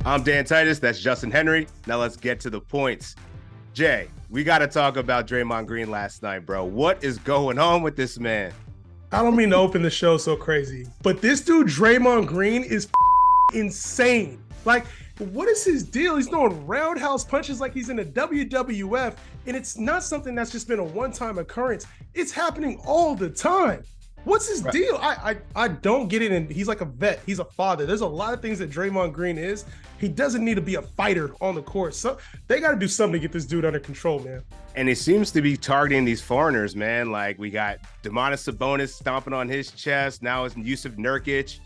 I'm Dan Titus. That's Justin Henry. Now let's get to the points. Jay, we got to talk about Draymond Green last night, bro. What is going on with this man? I don't mean to open the show so crazy, but this dude, Draymond Green, is insane. Like, what is his deal? He's throwing roundhouse punches like he's in the WWF, and it's not something that's just been a one-time occurrence. It's happening all the time. What's his deal? I don't get it. And he's like a vet. He's a father. There's a lot of things that Draymond Green is. He doesn't need to be a fighter on the court. So they got to do something to get this dude under control, man. And it seems to be targeting these foreigners, man. Like, we got Domantas Sabonis stomping on his chest. Now it's Jusuf Nurkic.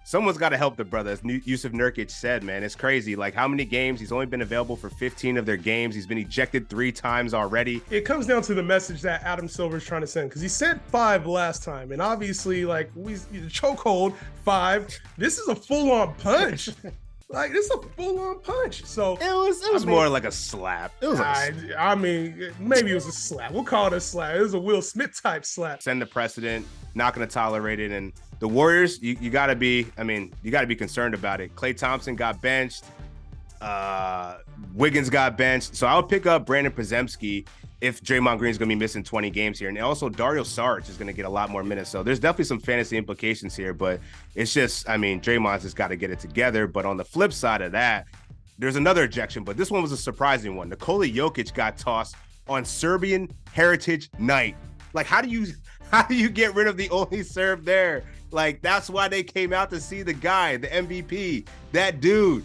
Someone's got to help the brother, as Jusuf Nurkic said, man. It's crazy. Like, how many games? He's only been available for 15 of their games. He's been ejected 3 times already. It comes down to the message that Adam Silver's trying to send, because he said 5 last time. And obviously, like, chokehold 5. This is a full-on punch. Like, this is a full-on punch. So it was more like a slap. It was maybe it was a slap. We'll call it a slap. It was a Will Smith type slap. Send the precedent, not going to tolerate it. And the Warriors, you got to be concerned about it. Klay Thompson got benched. Wiggins got benched. So I'll pick up Brandon Podziemski if Draymond Green's going to be missing 20 games here. And also Dario Saric is going to get a lot more minutes. So there's definitely some fantasy implications here, but it's just, Draymond's just got to get it together. But on the flip side of that, there's another ejection, but this one was a surprising one. Nikola Jokic got tossed on Serbian Heritage Night. Like, how do you get rid of the only Serb there? Like, that's why they came out to see the guy, the MVP, that dude.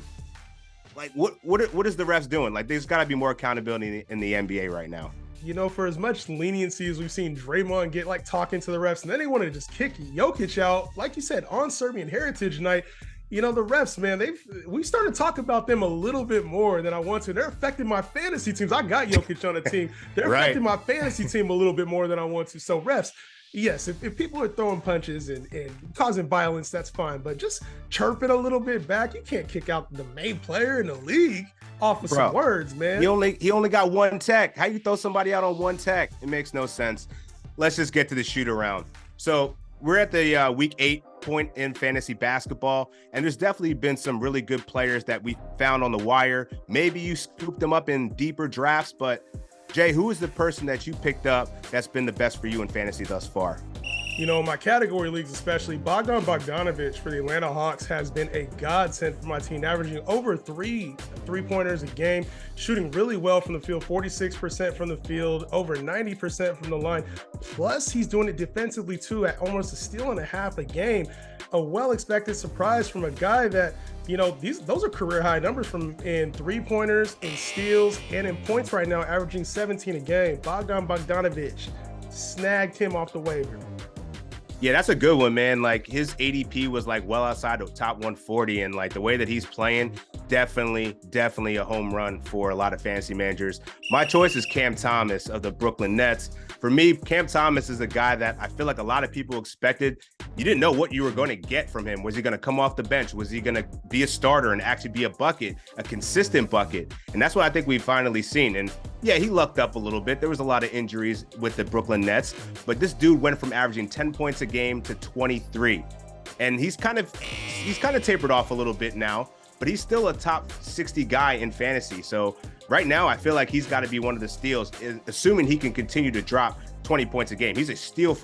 Like, what is the refs doing? Like, there's got to be more accountability in the NBA right now. You know, for as much leniency as we've seen Draymond get, like, talking to the refs, and then they wanted to just kick Jokic out, like you said, on Serbian Heritage Night. You know, the refs, man, we started to talk about them a little bit more than I want to. They're affecting my fantasy teams. I got Jokic on the team. They're affecting my fantasy team a little bit more than I want to. So refs, yes, if people are throwing punches and causing violence, that's fine. But just chirp it a little bit back. You can't kick out the main player in the league off of some words, man. He only got 1 tech. How you throw somebody out on 1 tech? It makes no sense. Let's just get to the shoot around. So we're at the week 8 point in fantasy basketball, and there's definitely been some really good players that we found on the wire. Maybe you scooped them up in deeper drafts, but Jay, who is the person that you picked up that's been the best for you in fantasy thus far? You know, my category leagues, especially Bogdan Bogdanovic for the Atlanta Hawks has been a godsend for my team, averaging over 3 3-pointers a game, shooting really well from the field, 46% from the field, over 90% from the line. Plus, he's doing it defensively too, at almost a steal and a half a game. A well-expected surprise from a guy that, you know, those are career high numbers from in 3-pointers, in steals, and in points right now, averaging 17 a game. Bogdan Bogdanovic snagged him off the waiver. Yeah, that's a good one, man. Like, his ADP was like well outside the top 140, and like the way that he's playing, definitely a home run for a lot of fantasy managers. My choice is Cam Thomas of the Brooklyn Nets. For me, Cam Thomas is a guy that I feel like a lot of people expected. You didn't know what you were going to get from him. Was he going to come off the bench? Was he going to be a starter and actually be a bucket, a consistent bucket? And that's what I think we've finally seen. And yeah, he lucked up a little bit. There was a lot of injuries with the Brooklyn Nets, but this dude went from averaging 10 points a game to 23. And he's kind of tapered off a little bit now, but he's still a top 60 guy in fantasy. So right now, I feel like he's got to be one of the steals, assuming he can continue to drop 20 points a game. He's a steal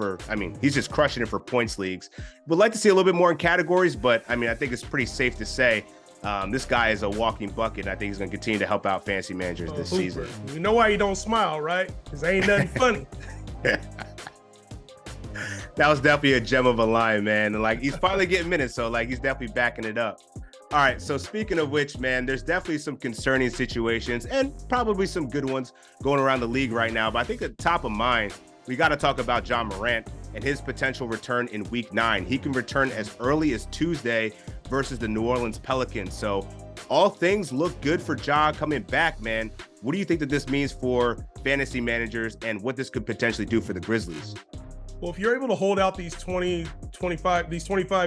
he's just crushing it for points leagues. Would like to see a little bit more in categories, but I think it's pretty safe to say this guy is a walking bucket. And I think he's going to continue to help out fantasy managers this season. You know why you don't smile, right? Because ain't nothing funny. That was definitely a gem of a line, man. And like, he's finally getting minutes, so like, he's definitely backing it up. All right, so speaking of which, man, there's definitely some concerning situations and probably some good ones going around the league right now. But I think at the top of mind, we got to talk about Ja Morant and his potential return in week 9. He can return as early as Tuesday versus the New Orleans Pelicans. So all things look good for Ja coming back, man. What do you think that this means for fantasy managers and what this could potentially do for the Grizzlies? Well, if you're able to hold out these 25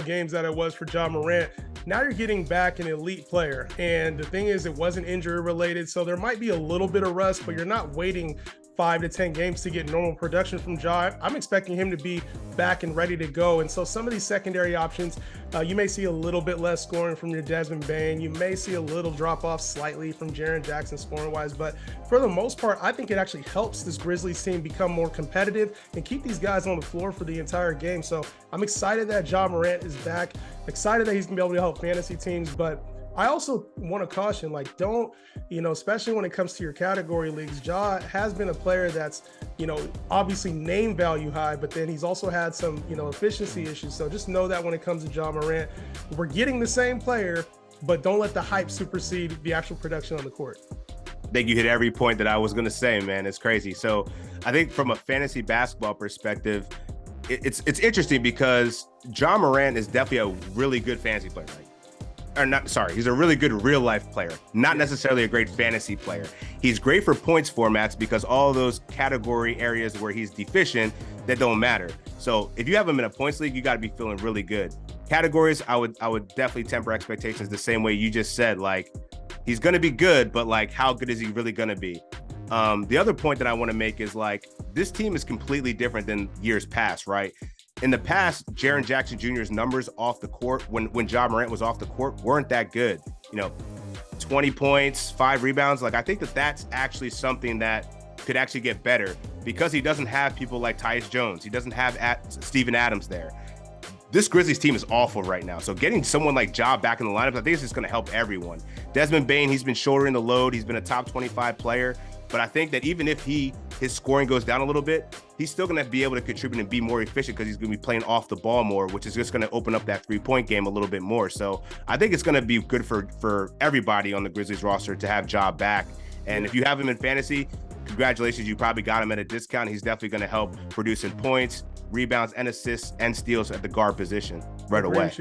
games that it was for Ja Morant, now you're getting back an elite player. And the thing is, it wasn't injury related, so there might be a little bit of rust, but you're not waiting 5 to 10 games to get normal production from Ja. I'm expecting him to be back and ready to go. And so some of these secondary options, you may see a little bit less scoring from your Desmond Bane. You may see a little drop off slightly from Jaren Jackson scoring wise, but for the most part, I think it actually helps this Grizzlies team become more competitive and keep these guys on the floor for the entire game. So I'm excited that Ja Morant is back, excited that he's gonna be able to help fantasy teams, but I also want to caution, like, don't, especially when it comes to your category leagues, Ja has been a player that's, obviously name value high, but then he's also had some, efficiency issues. So just know that when it comes to Ja Morant, we're getting the same player, but don't let the hype supersede the actual production on the court. I think you hit every point that I was going to say, man. It's crazy. So I think from a fantasy basketball perspective, it's interesting because Ja Morant is definitely a really good fantasy player, right? He's a really good real life player, not necessarily a great fantasy player. He's great for points formats because all those category areas where he's deficient, that don't matter. So if you have him in a points league, you got to be feeling really good. Categories, I would definitely temper expectations the same way you just said. Like, he's going to be good, but like, how good is he really going to be? The other point that I want to make is, like, this team is completely different than years past, right? In the past, Jaren Jackson Jr.'s numbers off the court when Ja Morant was off the court weren't that good. 20 points, 5 rebounds. Like, I think that's actually something that could actually get better because he doesn't have people like Titus Jones. He doesn't have Steven Adams there. This Grizzlies team is awful right now. So getting someone like Ja back in the lineup, I think it's just going to help everyone. Desmond Bane, he's been shouldering the load. He's been a top 25 player. But I think that even if his scoring goes down a little bit, he's still going to be able to contribute and be more efficient because he's going to be playing off the ball more, which is just going to open up that 3-point game a little bit more. So I think it's going to be good for everybody on the Grizzlies roster to have Ja back. And if you have him in fantasy, congratulations, you probably got him at a discount. He's definitely going to help produce in points, rebounds, and assists and steals at the guard position right away.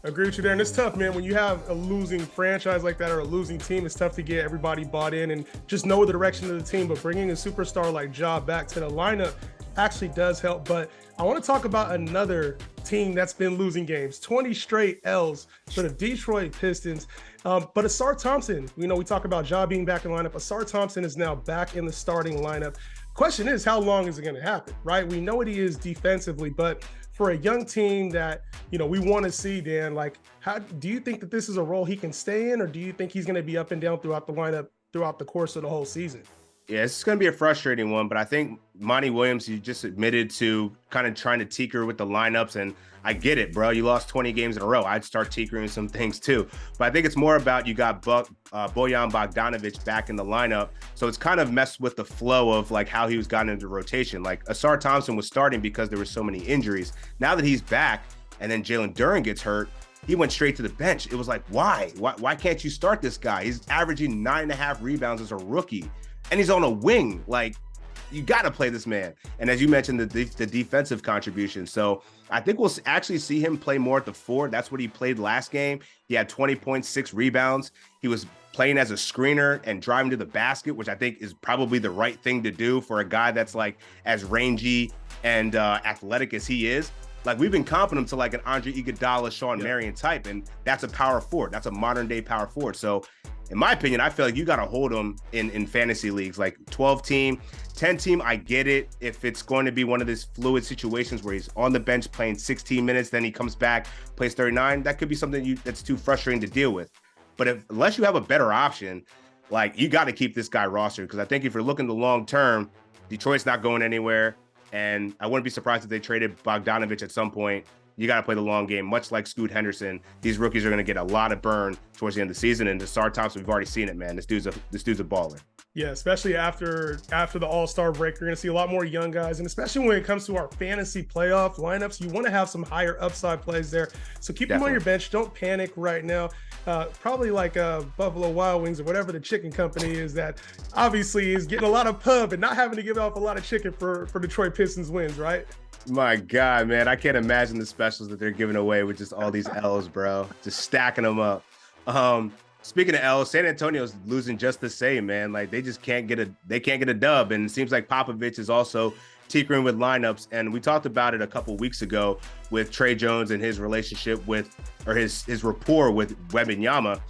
Agree with you there. And it's tough, man. When you have a losing franchise like that or a losing team, it's tough to get everybody bought in and just know the direction of the team. But bringing a superstar like Ja back to the lineup actually does help. But I want to talk about another team that's been losing games, 20 straight L's for the Detroit Pistons. But Asar Thompson, we talk about Ja being back in the lineup. Asar Thompson is now back in the starting lineup. Question is, how long is it going to happen, right? We know what he is defensively, but for a young team that, we want to see, Dan, like, how do you think that this is a role he can stay in, or do you think he's going to be up and down throughout the lineup throughout the course of the whole season? Yeah, it's going to be a frustrating one, but I think Monty Williams, he just admitted to kind of trying to tinker with the lineups, and I get it, bro. You lost 20 games in a row. I'd start tinkering some things too. But I think it's more about you got Bojan Bogdanovic back in the lineup, so it's kind of messed with the flow of like how he was gotten into rotation. Like, Asar Thompson was starting because there were so many injuries. Now that he's back, and then Jalen Duren gets hurt, he went straight to the bench. It was like, why can't you start this guy? He's averaging 9.5 rebounds as a rookie. And he's on a wing. Like, you got to play this man. And as you mentioned, the defensive contribution. So I think we'll actually see him play more at the 4. That's what he played last game. He had 20.6 rebounds. He was playing as a screener and driving to the basket, which I think is probably the right thing to do for a guy that's like as rangy and athletic as he is. Like, we've been comping him to like an Andre Iguodala, Sean Marion type, and that's a power forward. That's a modern day power forward. So in my opinion, I feel like you got to hold him in fantasy leagues, like 12 team, 10 team. I get it. If it's going to be one of these fluid situations where he's on the bench playing 16 minutes, then he comes back, plays 39, that could be something that's too frustrating to deal with. But unless you have a better option, like, you got to keep this guy rostered, because I think if you're looking the long term, Detroit's not going anywhere. And I wouldn't be surprised if they traded Bogdanovic at some point. You got to play the long game, much like Scoot Henderson. These rookies are going to get a lot of burn towards the end of the season. And Asar Thompson, we've already seen it, man. This dude's a baller. Yeah, especially after the All-Star break, you're going to see a lot more young guys. And especially when it comes to our fantasy playoff lineups, you want to have some higher upside plays there. So keep them on your bench. Don't panic right now. Probably like Buffalo Wild Wings or whatever the chicken company is that obviously is getting a lot of pub and not having to give off a lot of chicken for Detroit Pistons wins, right? My God, man, I can't imagine the specials that they're giving away with just all these L's, bro. Just stacking them up. Speaking of L's, San Antonio's losing just the same, man. Like, they just can't get a dub. And it seems like Popovich is also tinkering with lineups, and we talked about it a couple weeks ago with Trey Jones and his relationship with, or his rapport with Wembanyama.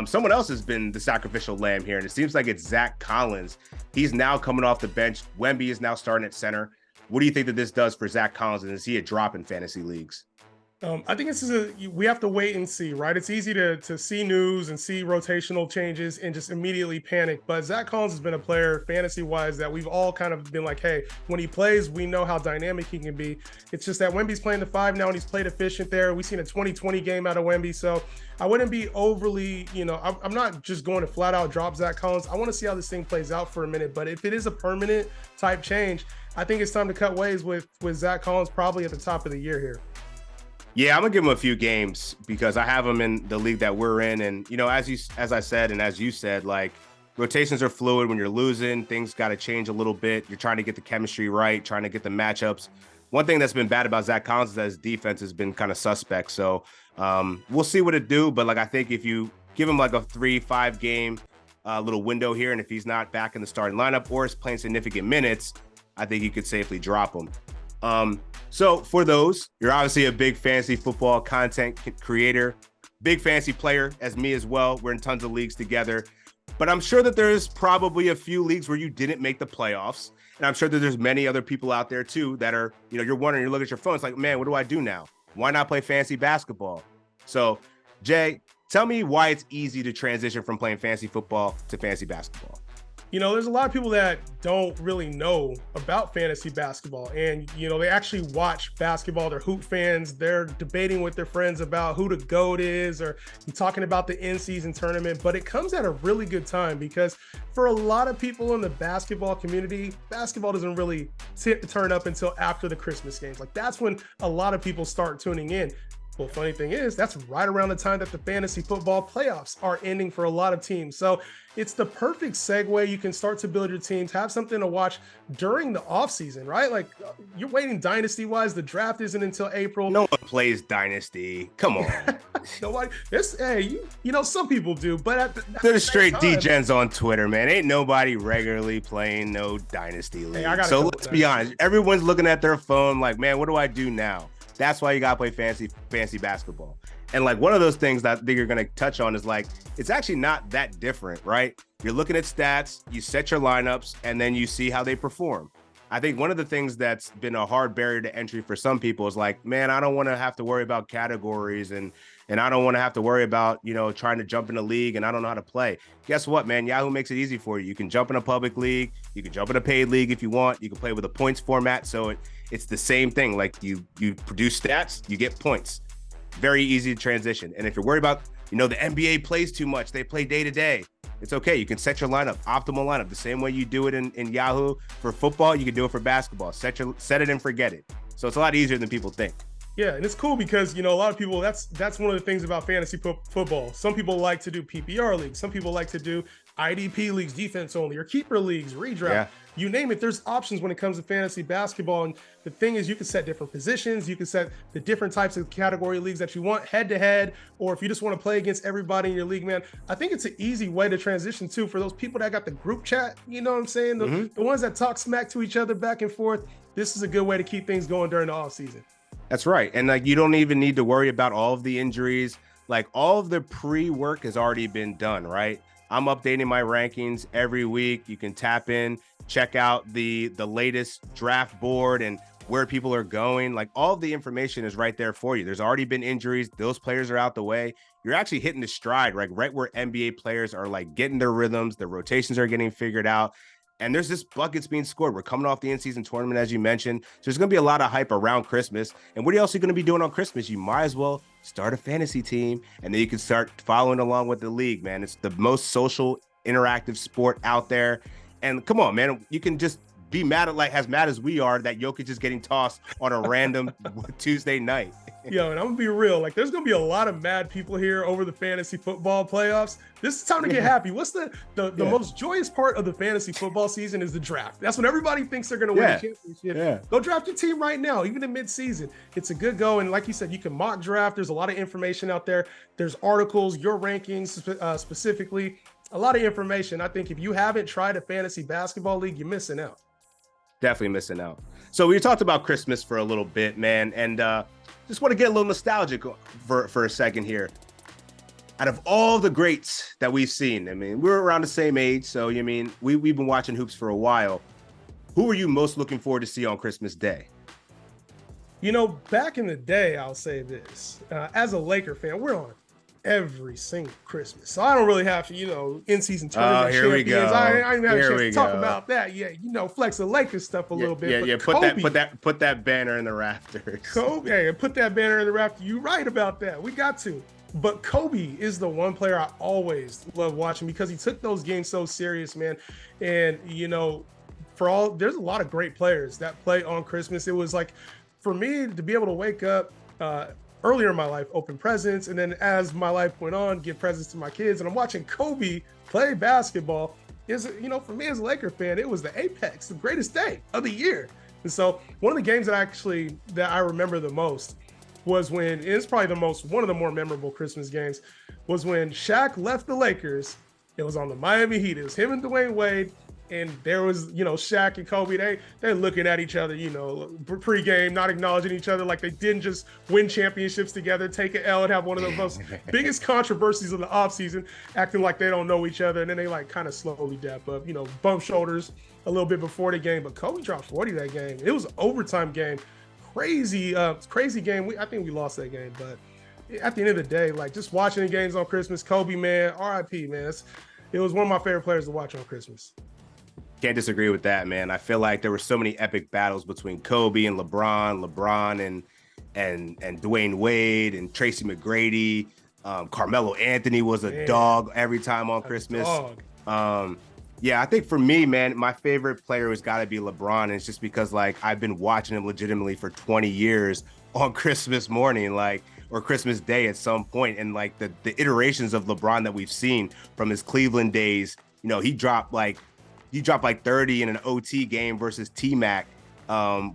Someone else has been the sacrificial lamb here, and it seems like it's Zach Collins. He's now coming off the bench. Wemby is now starting at center. What do you think that this does for Zach Collins, and is he a drop in fantasy leagues? I think we have to wait and see, right? It's easy to see news and see rotational changes and just immediately panic. But Zach Collins has been a player fantasy-wise that we've all kind of been like, hey, when he plays, we know how dynamic he can be. It's just that Wemby's playing the 5 now, and he's played efficient there. We've seen a 2020 game out of Wemby. So I wouldn't be overly, I'm not just going to flat out drop Zach Collins. I want to see how this thing plays out for a minute. But if it is a permanent type change, I think it's time to cut ways with Zach Collins probably at the top of the year here. Yeah, I'm gonna give him a few games because I have him in the league that we're in, and as I said, and as you said, like rotations are fluid. When you're losing, things got to change a little bit. You're trying to get the chemistry right, trying to get the matchups. One thing that's been bad about Zach Collins is that his defense has been kind of suspect. So we'll see what it do. But like I think if you give him like a 3-5 game little window here, and if he's not back in the starting lineup or is playing significant minutes, I think you could safely drop him. So for those, you're obviously a big fantasy football content creator, big fantasy player as me as well. We're in tons of leagues together, but I'm sure that there's probably a few leagues where you didn't make the playoffs. And I'm sure that there's many other people out there too that are, you're wondering, you look at your phone, it's like, man, what do I do now? Why not play fantasy basketball? So Jay, tell me why it's easy to transition from playing fantasy football to fantasy basketball. There's a lot of people that don't really know about fantasy basketball, and, they actually watch basketball. They're hoop fans. They're debating with their friends about who the GOAT is, or talking about the in-season tournament, but it comes at a really good time because for a lot of people in the basketball community, basketball doesn't really turn up until after the Christmas games. Like that's when a lot of people start tuning in. Well, funny thing is, that's right around the time that the fantasy football playoffs are ending for a lot of teams. So it's the perfect segue. You can start to build your teams, have something to watch during the offseason, right? Like you're waiting dynasty-wise. The draft isn't until April. No one plays dynasty. Come on. Nobody. Hey, some people do, but they're straight degens on Twitter, man. Ain't nobody regularly playing no dynasty league. Hey, so let's be honest. Everyone's looking at their phone like, man, what do I do now? That's why you got to play fantasy basketball. And like one of those things that I think you're going to touch on is like, it's actually not that different, right? You're looking at stats, you set your lineups, and then you see how they perform. I think one of the things that's been a hard barrier to entry for some people is like, man, I don't want to have to worry about categories and I don't want to have to worry about, trying to jump in a league and I don't know how to play. Guess what, man? Yahoo makes it easy for you. You can jump in a public league. You can jump in a paid league if you want. You can play with a points format. So it's the same thing. Like you produce stats, you get points. Very easy to transition. And if you're worried about, the NBA plays too much, they play day to day. It's okay. You can set your lineup, optimal lineup, the same way you do it in Yahoo for football. You can do it for basketball. Set it and forget it. So it's a lot easier than people think. Yeah, and it's cool because, a lot of people, that's one of the things about fantasy football. Some people like to do PPR leagues. Some people like to do IDP leagues, defense only, or keeper leagues, redraft. Yeah. You name it, there's options when it comes to fantasy basketball. And the thing is, you can set different positions. You can set the different types of category leagues that you want head to head, or if you just want to play against everybody in your league, man, I think it's an easy way to transition to for those people that got the group chat. You know what I'm saying? The ones that talk smack to each other back and forth. This is a good way to keep things going during the off season. That's right. And like, you don't even need to worry about all of the injuries. Like all of the pre-work has already been done, right? I'm updating my rankings every week. You can tap in, check out the latest draft board and where people are going. Like all of the information is right there for you. There's already been injuries. Those players are out the way. You're actually hitting the stride, right where NBA players are like getting their rhythms. The rotations are getting figured out. And there's just buckets being scored. We're coming off the in-season tournament, as you mentioned. So there's going to be a lot of hype around Christmas. And what else are you going to be doing on Christmas? You might as well start a fantasy team, and then you can start following along with the league, man. It's the most social, interactive sport out there. And come on, man, you can just be mad as we are that Jokic is getting tossed on a random Tuesday night. Yo, and I'm gonna be real. Like, there's gonna be a lot of mad people here over the fantasy football playoffs. This is time to get happy. What's the most joyous part of the fantasy football season is the draft. That's when everybody thinks they're gonna win a championship. Yeah. Go draft your team right now, even in mid-season. It's a good go. And like you said, you can mock draft. There's a lot of information out there. There's articles, your rankings specifically, a lot of information. I think if you haven't tried a fantasy basketball league, you're missing out. Definitely missing out. So we talked about Christmas for a little bit, man, and just want to get a little nostalgic for a second here. Out of all the greats that we've seen, I mean, we're around the same age, so you mean we've been watching hoops for a while. Who are you most looking forward to see on Christmas Day? You know, back in the day, I'll say this. As a Laker fan, we're on every single Christmas. So I don't really have to, in-season tournament here we champions. go. I ain't have a Here chance we to talk go. about that. Yeah, flex the Lakers stuff a little bit. Yeah. But Put that banner in the rafters. Kobe, put that banner in the rafters. You're right about that. We got to. But Kobe is the one player I always love watching because he took those games so serious, man. And, there's a lot of great players that play on Christmas. It was like, for me to be able to wake up earlier in my life, open presents, and then as my life went on, give presents to my kids, and I'm watching Kobe play basketball. For me as a Laker fan, it was the apex, the greatest day of the year. And so one of the games that I remember the most was when it's probably one of the more memorable Christmas games was when Shaq left the Lakers. It was on the Miami Heat. It was him and Dwayne Wade. And there was, Shaq and Kobe, they're looking at each other, pregame, not acknowledging each other, like they didn't just win championships together, take an L and have one of the most biggest controversies of the offseason, acting like they don't know each other. And then they kind of slowly dap up, bump shoulders a little bit before the game. But Kobe dropped 40 that game. It was an overtime game. Crazy game. I think we lost that game. But at the end of the day, just watching the games on Christmas, Kobe, man, RIP, man. It was one of my favorite players to watch on Christmas. Can't disagree with that, man. I feel like there were so many epic battles between Kobe and LeBron and Dwayne Wade and Tracy McGrady. Carmelo Anthony was a dog every time on Christmas. I think for me, man, my favorite player has got to be LeBron. And it's just because I've been watching him legitimately for 20 years on Christmas morning, or Christmas Day at some point. And the iterations of LeBron that we've seen from his Cleveland days, he dropped 30 in an OT game versus T-Mac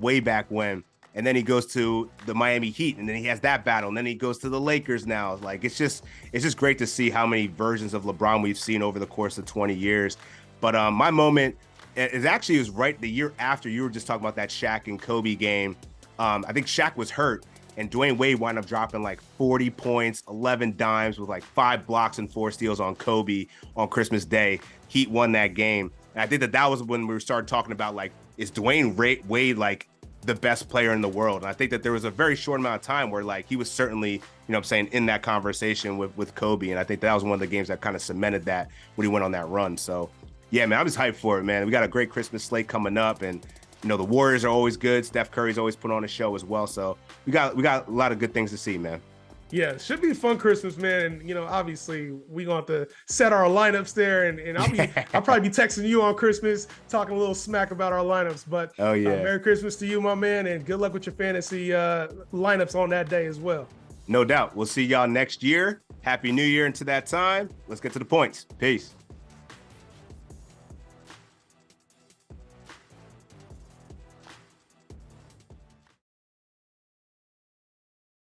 way back when. And then he goes to the Miami Heat, and then he has that battle. And then he goes to the Lakers now. It's just great to see how many versions of LeBron we've seen over the course of 20 years. But my moment was right the year after you were just talking about that Shaq and Kobe game. I think Shaq was hurt, and Dwayne Wade wound up dropping 40 points, 11 dimes with 5 blocks and 4 steals on Kobe on Christmas Day. Heat won that game. And I think that was when we started talking about is Dwayne Wade the best player in the world? And I think that there was a very short amount of time where he was certainly, in that conversation with Kobe. And I think that was one of the games that kind of cemented that when he went on that run. So yeah, man, I'm just hyped for it, man. We got a great Christmas slate coming up, and the Warriors are always good. Steph Curry's always put on a show as well. So we got a lot of good things to see, man. Yeah, it should be a fun Christmas, man. And, obviously we're going to have to set our lineups there. And I'll probably be texting you on Christmas, talking a little smack about our lineups. But Merry Christmas to you, my man. And good luck with your fantasy lineups on that day as well. No doubt. We'll see y'all next year. Happy New Year into that time. Let's get to the points. Peace.